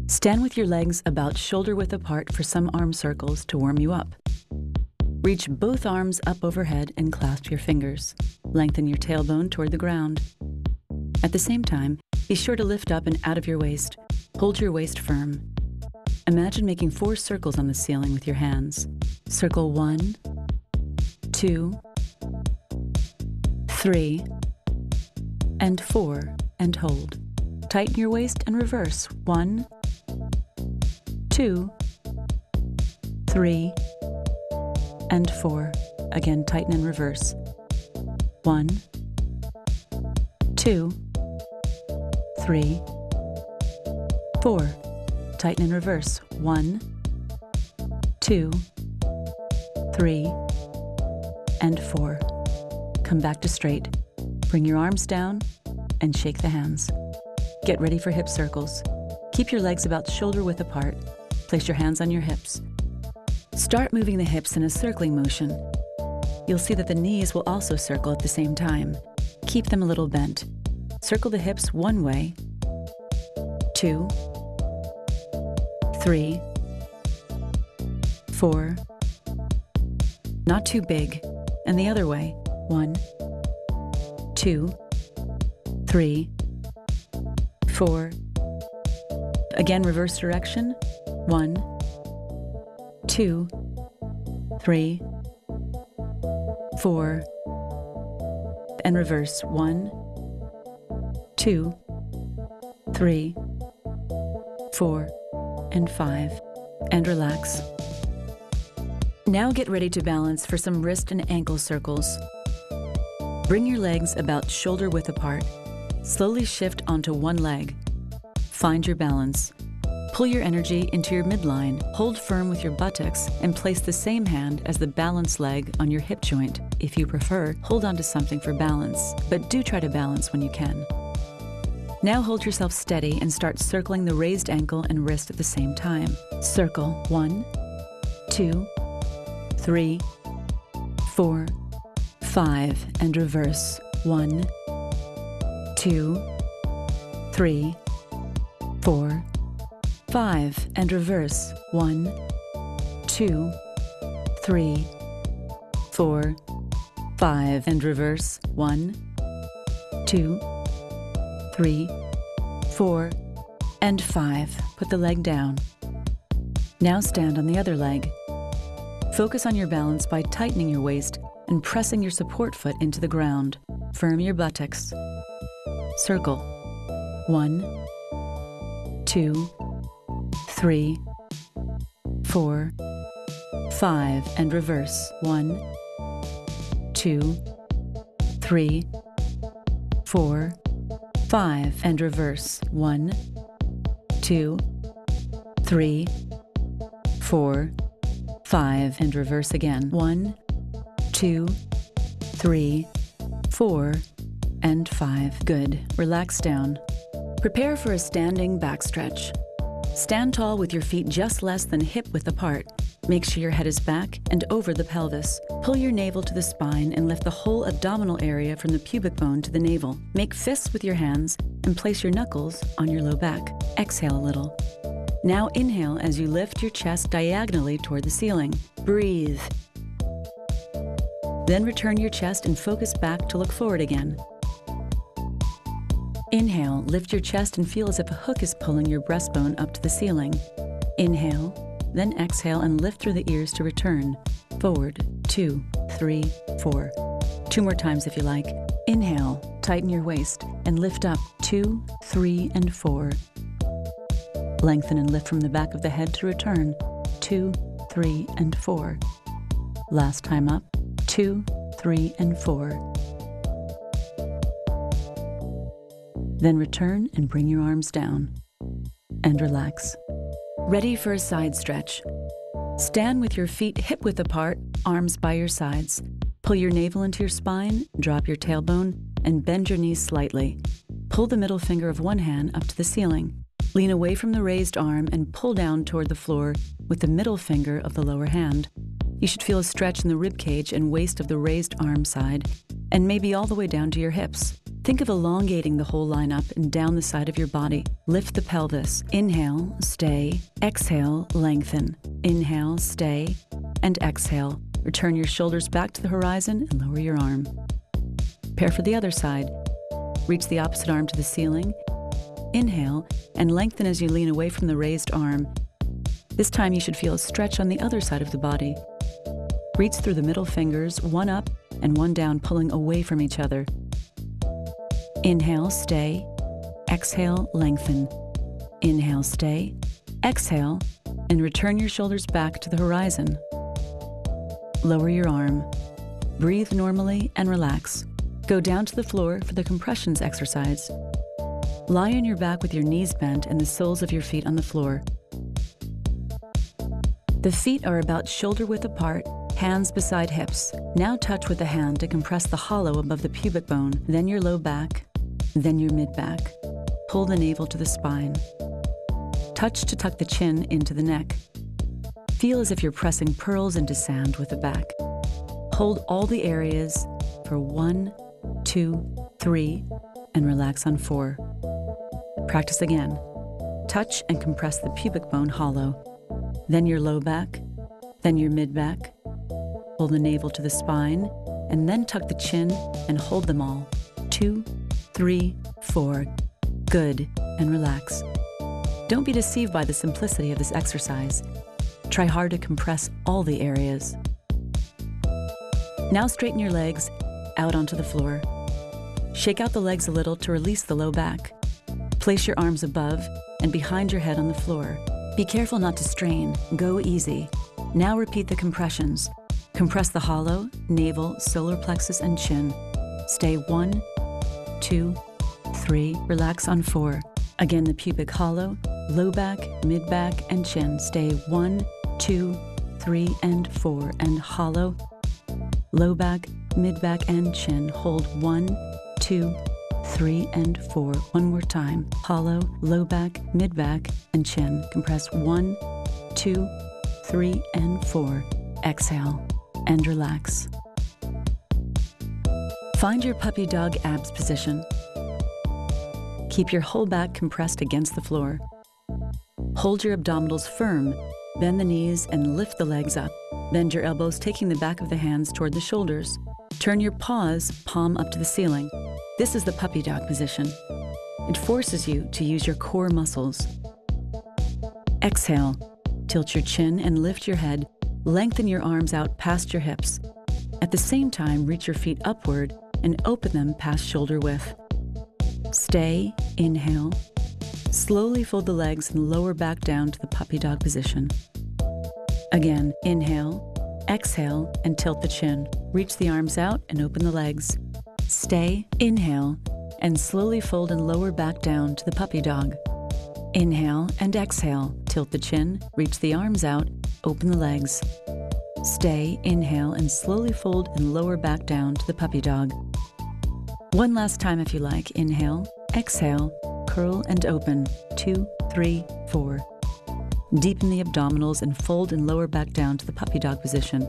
Stand with your legs about shoulder width apart for some arm circles to warm you up. Reach both arms up overhead and clasp your fingers. Lengthen your tailbone toward the ground. At the same time, be sure to lift up and out of your waist. Hold your waist firm. Imagine making 4 circles on the ceiling with your hands. Circle 1, 2, 3, and 4, and hold. Tighten your waist and reverse. 1, 2, 3, and 4. Again, tighten and reverse. 1, 2, 3, 4. Tighten and reverse. 1, 2, 3, and 4. Come back to straight. Bring your arms down and shake the hands. Get ready for hip circles. Keep your legs about shoulder width apart. Place your hands on your hips. Start moving the hips in a circling motion. You'll see that the knees will also circle at the same time. Keep them a little bent. Circle the hips one way, 2, 3, 4. Not too big. And the other way, 1, 2, 3, 4. Again, reverse direction. 1, 2, 3, 4. And reverse. 1, 2, 3, 4, and 5. And relax. Now get ready to balance for some wrist and ankle circles. Bring your legs about shoulder width apart. Slowly shift onto one leg. Find your balance. Pull your energy into your midline. Hold firm with your buttocks and place the same hand as the balanced leg on your hip joint. If you prefer, hold on to something for balance, but do try to balance when you can. Now hold yourself steady and start circling the raised ankle and wrist at the same time. Circle 1, 2, 3, 4, 5, and reverse. 1, 2, 3, 4, 5, and reverse. 1, 2, 3, 4, 5, and reverse. 1, 2, 3, 4, and 5. Put the leg down. Now stand on the other leg. Focus on your balance by tightening your waist and pressing your support foot into the ground. Firm your buttocks. Circle. 1, 2, 3, 4, 5, and reverse. 1, 2, 3, 4, 5, and reverse. 1, 2, 3, 4, 5, and reverse again. 1, 2, 3, 4, and 5. Good. Relax down. Prepare for a standing back stretch. Stand tall with your feet just less than hip width apart. Make sure your head is back and over the pelvis. Pull your navel to the spine and lift the whole abdominal area from the pubic bone to the navel. Make fists with your hands and place your knuckles on your low back. Exhale a little. Now inhale as you lift your chest diagonally toward the ceiling. Breathe. Then return your chest and focus back to look forward again. Inhale, lift your chest and feel as if a hook is pulling your breastbone up to the ceiling. Inhale, then exhale and lift through the ears to return. Forward, 2, 3, 4. 2 more times if you like. Inhale, tighten your waist and lift up. 2, 3, and 4. Lengthen and lift from the back of the head to return. 2, 3, and 4. Last time up. 2, 3, and 4. Then return and bring your arms down. And relax. Ready for a side stretch. Stand with your feet hip width apart, arms by your sides. Pull your navel into your spine, drop your tailbone, and bend your knees slightly. Pull the middle finger of one hand up to the ceiling. Lean away from the raised arm and pull down toward the floor with the middle finger of the lower hand. You should feel a stretch in the rib cage and waist of the raised arm side, and maybe all the way down to your hips. Think of elongating the whole line up and down the side of your body. Lift the pelvis. Inhale, stay, exhale, lengthen. Inhale, stay, and exhale. Return your shoulders back to the horizon and lower your arm. Pair for the other side. Reach the opposite arm to the ceiling. Inhale and lengthen as you lean away from the raised arm. This time you should feel a stretch on the other side of the body. Reach through the middle fingers, one up and one down, pulling away from each other. Inhale, stay, exhale, lengthen. Inhale, stay, exhale, and return your shoulders back to the horizon. Lower your arm. Breathe normally and relax. Go down to the floor for the compressions exercise. Lie on your back with your knees bent and the soles of your feet on the floor. The feet are about shoulder width apart, hands beside hips. Now touch with the hand to compress the hollow above the pubic bone, then your low back, then your mid-back. Pull the navel to the spine. Touch to tuck the chin into the neck. Feel as if you're pressing pearls into sand with the back. Hold all the areas for 1, 2, 3, and relax on 4. Practice again. Touch and compress the pubic bone hollow, then your low back, then your mid-back. Pull the navel to the spine, and then tuck the chin and hold them all. 2, 3, 4. Good, and relax. Don't be deceived by the simplicity of this exercise. Try hard to compress all the areas. Now straighten your legs out onto the floor. Shake out the legs a little to release the low back. Place your arms above and behind your head on the floor. Be careful not to strain. Go easy. Now repeat the compressions. Compress the hollow, navel, solar plexus, and chin. Stay 1, 2, 3. Relax on 4. Again, the pubic hollow, low back, mid-back, and chin. Stay 1, 2, 3, and 4. And hollow, low back, mid-back, and chin. Hold 1, 2, 3, and 4. One more time. Hollow, low back, mid-back, and chin. Compress 1, 2, 3, and 4. Exhale and relax. Find your puppy dog abs position. Keep your whole back compressed against the floor. Hold your abdominals firm. Bend the knees and lift the legs up. Bend your elbows, taking the back of the hands toward the shoulders. Turn your paws, palm up to the ceiling. This is the puppy dog position. It forces you to use your core muscles. Exhale. Tilt your chin and lift your head. Lengthen your arms out past your hips. At the same time, reach your feet upward and open them past shoulder width. Stay, inhale. Slowly fold the legs and lower back down to the puppy dog position. Again, inhale, exhale, and tilt the chin. Reach the arms out and open the legs. Stay, inhale, and slowly fold and lower back down to the puppy dog. Inhale and exhale, tilt the chin, reach the arms out, open the legs. Stay, inhale, and slowly fold and lower back down to the puppy dog. One last time if you like. Inhale, exhale, curl and open. 2, 3, 4. Deepen the abdominals and fold and lower back down to the puppy dog position.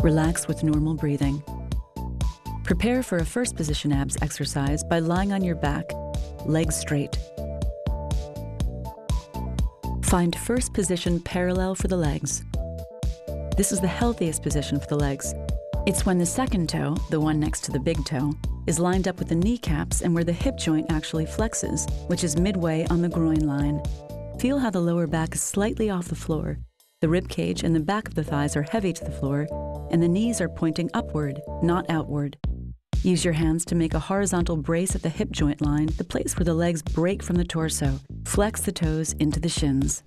Relax with normal breathing. Prepare for a first position abs exercise by lying on your back, legs straight. Find first position parallel for the legs. This is the healthiest position for the legs. It's when the second toe, the one next to the big toe, is lined up with the kneecaps and where the hip joint actually flexes, which is midway on the groin line. Feel how the lower back is slightly off the floor. The rib cage and the back of the thighs are heavy to the floor, and the knees are pointing upward, not outward. Use your hands to make a horizontal brace at the hip joint line, the place where the legs break from the torso. Flex the toes into the shins.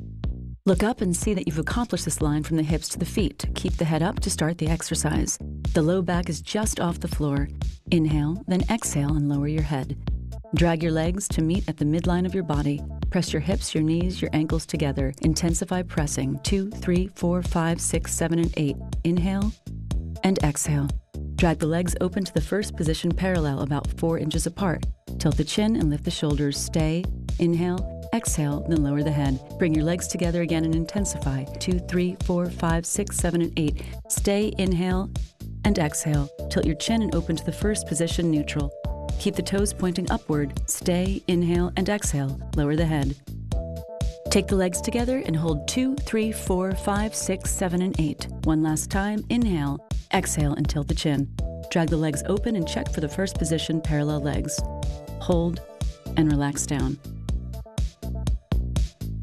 Look up and see that you've accomplished this line from the hips to the feet. Keep the head up to start the exercise. The low back is just off the floor. Inhale, then exhale and lower your head. Drag your legs to meet at the midline of your body. Press your hips, your knees, your ankles together. Intensify pressing. 2, 3, 4, 5, 6, 7, and 8. Inhale and exhale. Drag the legs open to the first position parallel, about 4 inches apart. Tilt the chin and lift the shoulders. Stay, inhale, exhale, then lower the head. Bring your legs together again and intensify. 2, 3, 4, 5, 6, 7, and 8. Stay, inhale, and exhale. Tilt your chin and open to the first position, neutral. Keep the toes pointing upward. Stay, inhale, and exhale. Lower the head. Take the legs together and hold 2, 3, 4, 5, 6, 7, and 8. One last time. Inhale, exhale, and tilt the chin. Drag the legs open and check for the first position, parallel legs. Hold and relax down.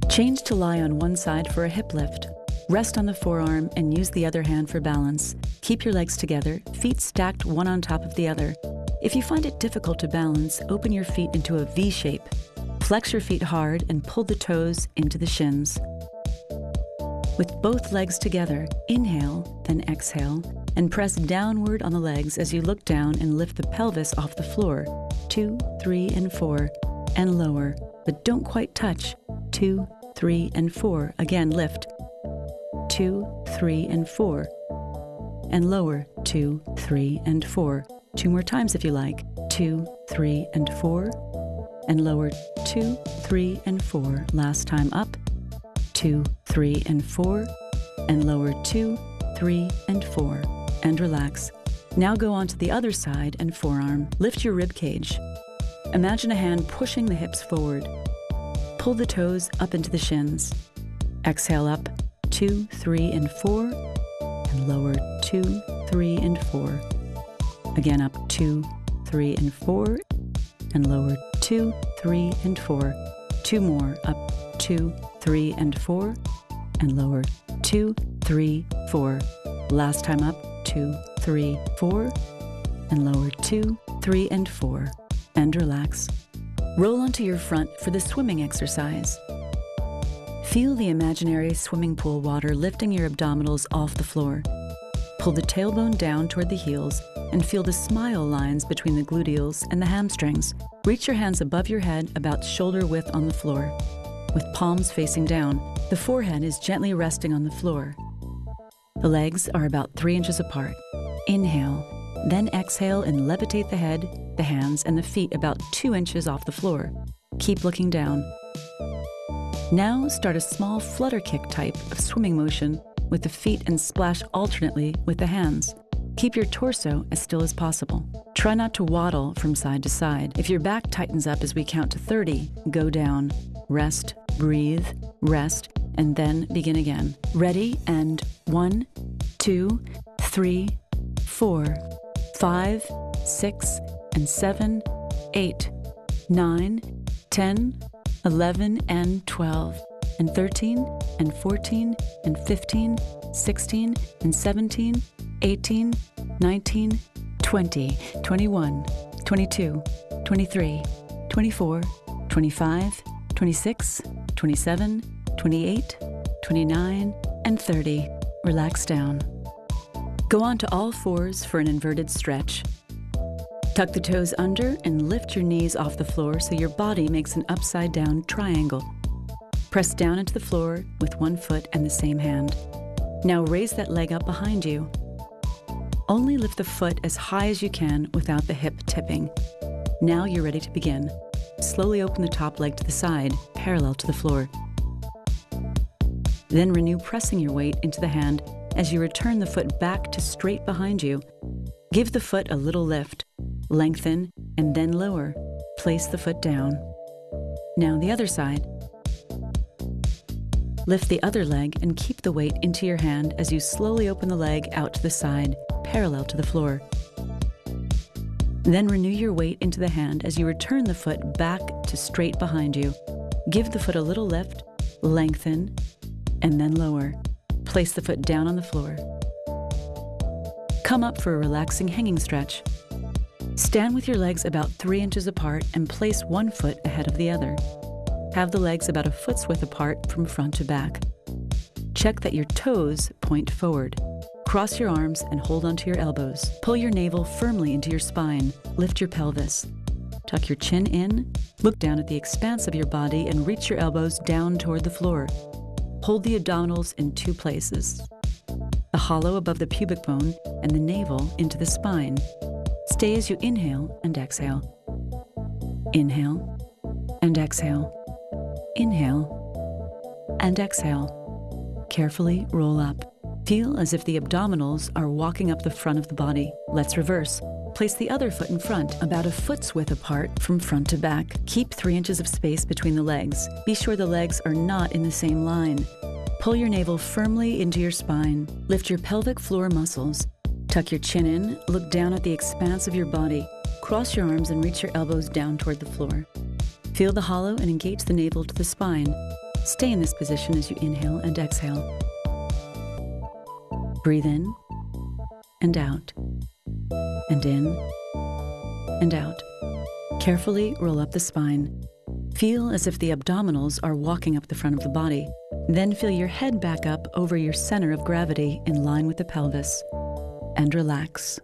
Change to lie on one side for a hip lift. Rest on the forearm and use the other hand for balance. Keep your legs together, feet stacked one on top of the other. If you find it difficult to balance, open your feet into a V shape. Flex your feet hard and pull the toes into the shins. With both legs together, inhale, then exhale, and press downward on the legs as you look down and lift the pelvis off the floor. 2, 3, and 4, and lower, but don't quite touch. 2, 3, and 4. Again, lift. 2, 3, and 4. And lower. 2, 3, and 4. 2 more times if you like. 2, 3, and 4. And lower. 2, 3, and 4. Last time up. 2, 3, and 4. And lower. 2, 3, and 4. And relax. Now go on to the other side and forearm. Lift your rib cage. Imagine a hand pushing the hips forward. Pull the toes up into the shins. Exhale up. 2, 3, and 4. And lower. 2, 3, and 4. Again up. 2, 3, and 4. And lower. 2, 3, and 4. 2 more. Up. 2, 3, and 4. And lower. 2, 3, 4. Last time up. 2, 3, 4. And lower. 2, 3, and 4. And relax. Roll onto your front for the swimming exercise. Feel the imaginary swimming pool water lifting your abdominals off the floor. Pull the tailbone down toward the heels and feel the smile lines between the gluteals and the hamstrings. Reach your hands above your head about shoulder width on the floor. With palms facing down, the forehead is gently resting on the floor. The legs are about 3 inches apart. Inhale, then exhale and levitate the head, the hands, and the feet about 2 inches off the floor. Keep looking down. Now start a small flutter kick type of swimming motion with the feet and splash alternately with the hands. Keep your torso as still as possible. Try not to waddle from side to side. If your back tightens up as we count to 30, go down. Rest, breathe, rest, and then begin again. Ready, and 1, 2, 3, 4, 5, 6, and 7, 8, 9, 10, 11, and 12, and 13, and 14, and 15, 16, and 17, 18, 19, 20, 21, 22, 23, 24, 25, 26, 27, 28, 29, and 30. Relax down. Go on to all fours for an inverted stretch. Tuck the toes under and lift your knees off the floor so your body makes an upside-down triangle. Press down into the floor with one foot and the same hand. Now raise that leg up behind you. Only lift the foot as high as you can without the hip tipping. Now you're ready to begin. Slowly open the top leg to the side, parallel to the floor. Then renew pressing your weight into the hand as you return the foot back to straight behind you. Give the foot a little lift. Lengthen and then lower. Place the foot down. Now the other side. Lift the other leg and keep the weight into your hand as you slowly open the leg out to the side, parallel to the floor. Then renew your weight into the hand as you return the foot back to straight behind you. Give the foot a little lift, lengthen, and then lower. Place the foot down on the floor. Come up for a relaxing hanging stretch. Stand with your legs about 3 inches apart and place one foot ahead of the other. Have the legs about a foot's width apart from front to back. Check that your toes point forward. Cross your arms and hold onto your elbows. Pull your navel firmly into your spine. Lift your pelvis. Tuck your chin in. Look down at the expanse of your body and reach your elbows down toward the floor. Hold the abdominals in 2 places. The hollow above the pubic bone and the navel into the spine. Stay as you inhale and exhale. Inhale and exhale. Inhale and exhale. Carefully roll up. Feel as if the abdominals are walking up the front of the body. Let's reverse. Place the other foot in front, about a foot's width apart from front to back. Keep 3 inches of space between the legs. Be sure the legs are not in the same line. Pull your navel firmly into your spine. Lift your pelvic floor muscles. Tuck your chin in, look down at the expanse of your body. Cross your arms and reach your elbows down toward the floor. Feel the hollow and engage the navel to the spine. Stay in this position as you inhale and exhale. Breathe in and out, and in and out. Carefully roll up the spine. Feel as if the abdominals are walking up the front of the body. Then feel your head back up over your center of gravity in line with the pelvis, and relax.